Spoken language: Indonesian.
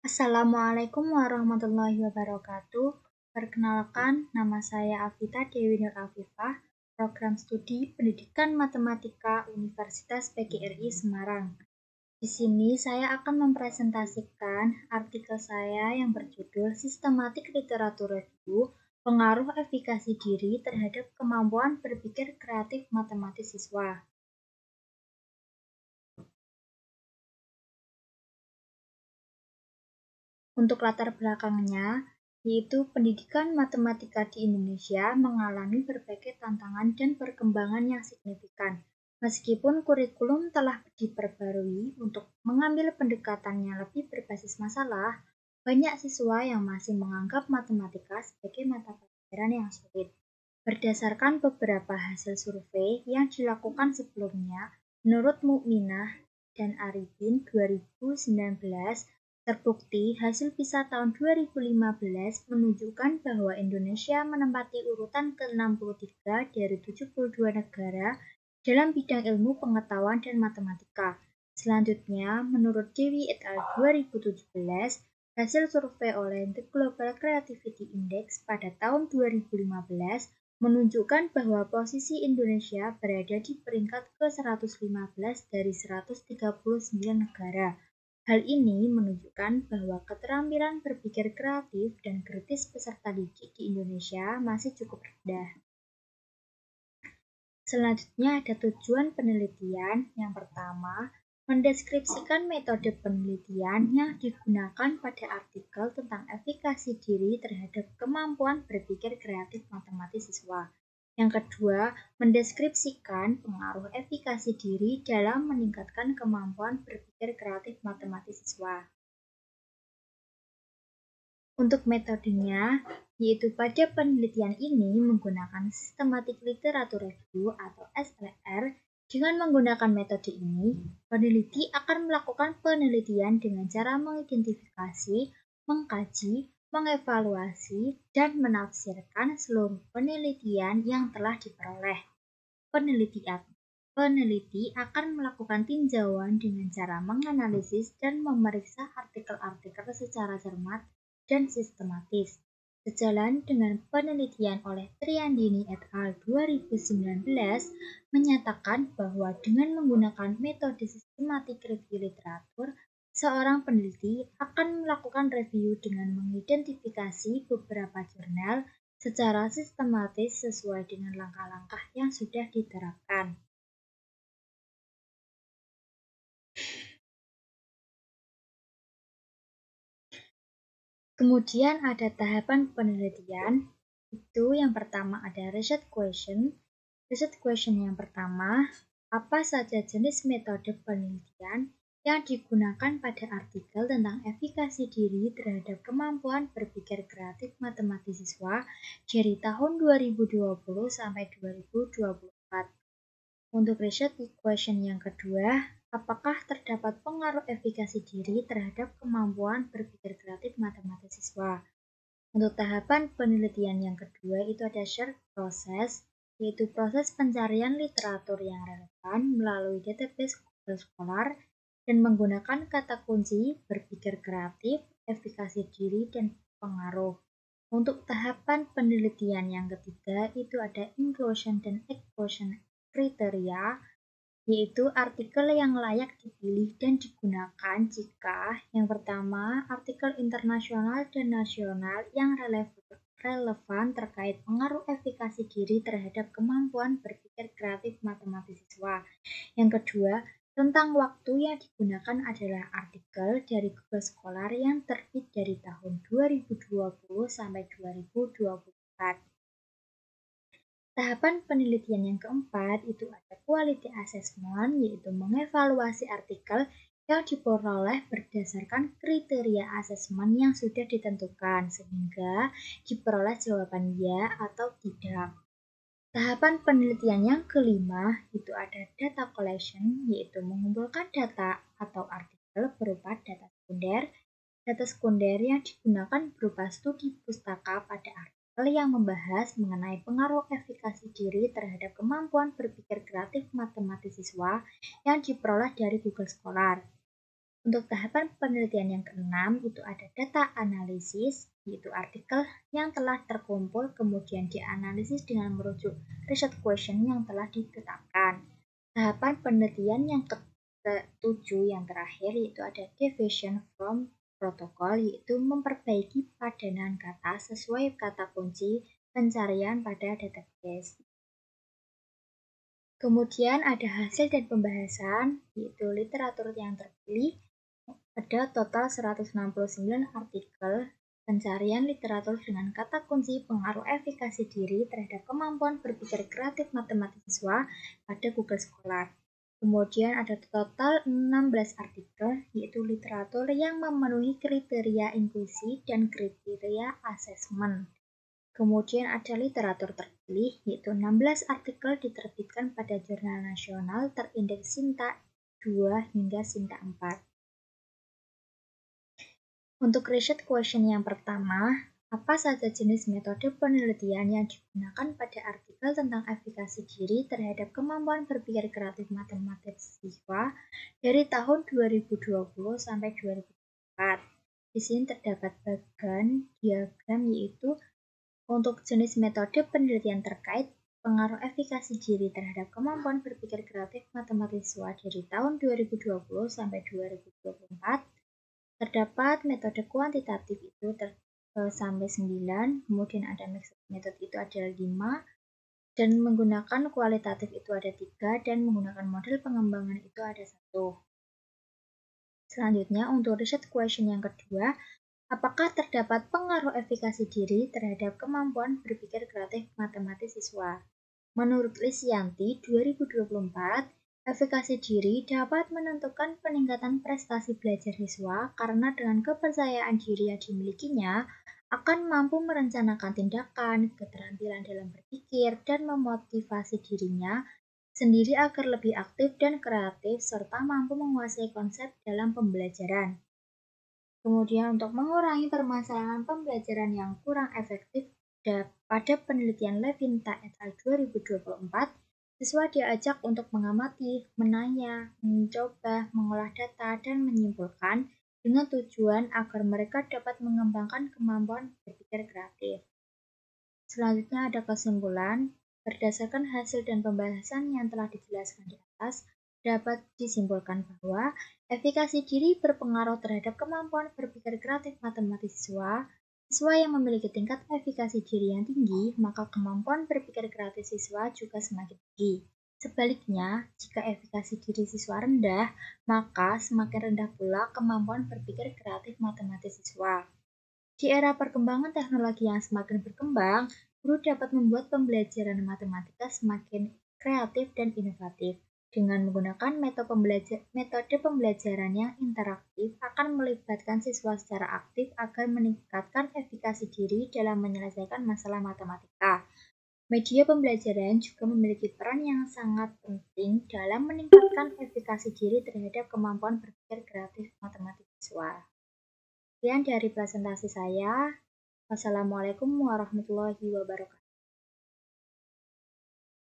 Assalamualaikum warahmatullahi wabarakatuh. Perkenalkan, nama saya Afita Dewi Nur Afifah, Program Studi Pendidikan Matematika Universitas PGRI Semarang. Di sini saya akan mempresentasikan artikel saya yang berjudul Sistematik Literatur Review, Pengaruh Efikasi Diri Terhadap Kemampuan Berpikir Kreatif Matematis Siswa. Untuk latar belakangnya, yaitu pendidikan matematika di Indonesia mengalami berbagai tantangan dan perkembangan yang signifikan. Meskipun kurikulum telah diperbarui untuk mengambil pendekatan yang lebih berbasis masalah, banyak siswa yang masih menganggap matematika sebagai mata pelajaran yang sulit. Berdasarkan beberapa hasil survei yang dilakukan sebelumnya, menurut Mukminah dan Arifin 2019, terbukti hasil PISA tahun 2015 menunjukkan bahwa Indonesia menempati urutan ke-63 dari 72 negara dalam bidang ilmu pengetahuan dan matematika. Selanjutnya, menurut Dewi et al. 2017, hasil survei oleh The Global Creativity Index pada tahun 2015 menunjukkan bahwa posisi Indonesia berada di peringkat ke-115 dari 139 negara. Hal ini menunjukkan bahwa keterampilan berpikir kreatif dan kritis peserta didik di Indonesia masih cukup rendah. Selanjutnya ada tujuan penelitian. Yang pertama, mendeskripsikan metode penelitian yang digunakan pada artikel tentang efikasi diri terhadap kemampuan berpikir kreatif matematis siswa. Yang kedua, mendeskripsikan pengaruh efikasi diri dalam meningkatkan kemampuan berpikir kreatif matematis siswa. Untuk metodenya, yaitu pada penelitian ini menggunakan Systematic Literature Review atau SLR. Dengan menggunakan metode ini, peneliti akan melakukan penelitian dengan cara mengidentifikasi, mengkaji, mengevaluasi, dan menafsirkan seluruh penelitian yang telah diperoleh. Peneliti akan melakukan tinjauan dengan cara menganalisis dan memeriksa artikel-artikel secara cermat dan sistematis. Sejalan dengan penelitian oleh Triandini et al. 2019 menyatakan bahwa dengan menggunakan metode sistematik review literatur, seorang peneliti akan melakukan review dengan mengidentifikasi beberapa jurnal secara sistematis sesuai dengan langkah-langkah yang sudah diterapkan. Kemudian ada tahapan penelitian, itu yang pertama ada research question. Research question yang pertama, apa saja jenis metode penelitian yang digunakan pada artikel tentang efikasi diri terhadap kemampuan berpikir kreatif matematis siswa dari tahun 2020 sampai 2024. Untuk research question yang kedua, apakah terdapat pengaruh efikasi diri terhadap kemampuan berpikir kreatif matematis siswa? Untuk tahapan penelitian yang kedua itu ada search process, yaitu proses pencarian literatur yang relevan melalui database Google Scholar dan menggunakan kata kunci berpikir kreatif, efikasi diri, dan pengaruh. Untuk tahapan penelitian yang ketiga itu ada inclusion dan exclusion kriteria, yaitu artikel yang layak dipilih dan digunakan jika yang pertama, artikel internasional dan nasional yang relevan terkait pengaruh efikasi diri terhadap kemampuan berpikir kreatif matematis siswa. Yang kedua, tentang waktu yang digunakan adalah artikel dari Google Scholar yang terbit dari tahun 2020 sampai 2024. Tahapan penelitian yang keempat itu ada quality assessment, yaitu mengevaluasi artikel yang diperoleh berdasarkan kriteria asesmen yang sudah ditentukan sehingga diperoleh jawaban ya atau tidak. Tahapan penelitian yang kelima itu ada data collection, yaitu mengumpulkan data atau artikel berupa data sekunder. Data sekunder yang digunakan berupa studi pustaka pada artikel yang membahas mengenai pengaruh efikasi diri terhadap kemampuan berpikir kreatif matematis siswa yang diperoleh dari Google Scholar. Untuk tahapan penelitian yang keenam itu ada data analisis, yaitu artikel yang telah terkumpul kemudian dianalisis dengan merujuk research question yang telah ditetapkan. Tahapan penelitian yang ketujuh yang terakhir yaitu ada deviation from protocol, yaitu memperbaiki padanan kata sesuai kata kunci pencarian pada database. Kemudian ada hasil dan pembahasan, yaitu literatur yang terpilih. Ada total 169 artikel pencarian literatur dengan kata kunci pengaruh efikasi diri terhadap kemampuan berpikir kreatif matematis siswa pada Google Scholar. Kemudian ada total 16 artikel, yaitu literatur yang memenuhi kriteria inklusi dan kriteria asesmen. Kemudian ada literatur terpilih, yaitu 16 artikel diterbitkan pada jurnal nasional terindeks Sinta 2 hingga Sinta 4. Untuk research question yang pertama, apa saja jenis metode penelitian yang digunakan pada artikel tentang efikasi diri terhadap kemampuan berpikir kreatif matematis siswa dari tahun 2020 sampai 2024? Di sini terdapat bagan diagram, yaitu untuk jenis metode penelitian terkait pengaruh efikasi diri terhadap kemampuan berpikir kreatif matematis siswa dari tahun 2020 sampai 2024. Terdapat metode kuantitatif itu sampai 9, kemudian ada mixed method itu ada 5, dan menggunakan kualitatif itu ada 3, dan menggunakan model pengembangan itu ada 1. Selanjutnya untuk research question yang kedua, apakah terdapat pengaruh efikasi diri terhadap kemampuan berpikir kreatif matematis siswa? Menurut Lisyanti 2024, efikasi diri dapat menentukan peningkatan prestasi belajar siswa karena dengan kepercayaan diri yang dimilikinya akan mampu merencanakan tindakan, keterampilan dalam berpikir, dan memotivasi dirinya sendiri agar lebih aktif dan kreatif serta mampu menguasai konsep dalam pembelajaran. Kemudian untuk mengurangi permasalahan pembelajaran yang kurang efektif pada penelitian Levinta et al. 2024, siswa diajak untuk mengamati, menanya, mencoba, mengolah data, dan menyimpulkan dengan tujuan agar mereka dapat mengembangkan kemampuan berpikir kreatif. Selanjutnya ada kesimpulan. Berdasarkan hasil dan pembahasan yang telah dijelaskan di atas, dapat disimpulkan bahwa efikasi diri berpengaruh terhadap kemampuan berpikir kreatif matematis siswa. Siswa yang memiliki tingkat efikasi diri yang tinggi, maka kemampuan berpikir kreatif siswa juga semakin tinggi. Sebaliknya, jika efikasi diri siswa rendah, maka semakin rendah pula kemampuan berpikir kreatif matematis siswa. Di era perkembangan teknologi yang semakin berkembang, guru dapat membuat pembelajaran matematika semakin kreatif dan inovatif. Dengan menggunakan metode pembelajaran yang interaktif akan melibatkan siswa secara aktif agar meningkatkan efikasi diri dalam menyelesaikan masalah matematika. Media pembelajaran juga memiliki peran yang sangat penting dalam meningkatkan efikasi diri terhadap kemampuan berpikir kreatif matematika siswa. Sekian dari presentasi saya. Wassalamualaikum warahmatullahi wabarakatuh.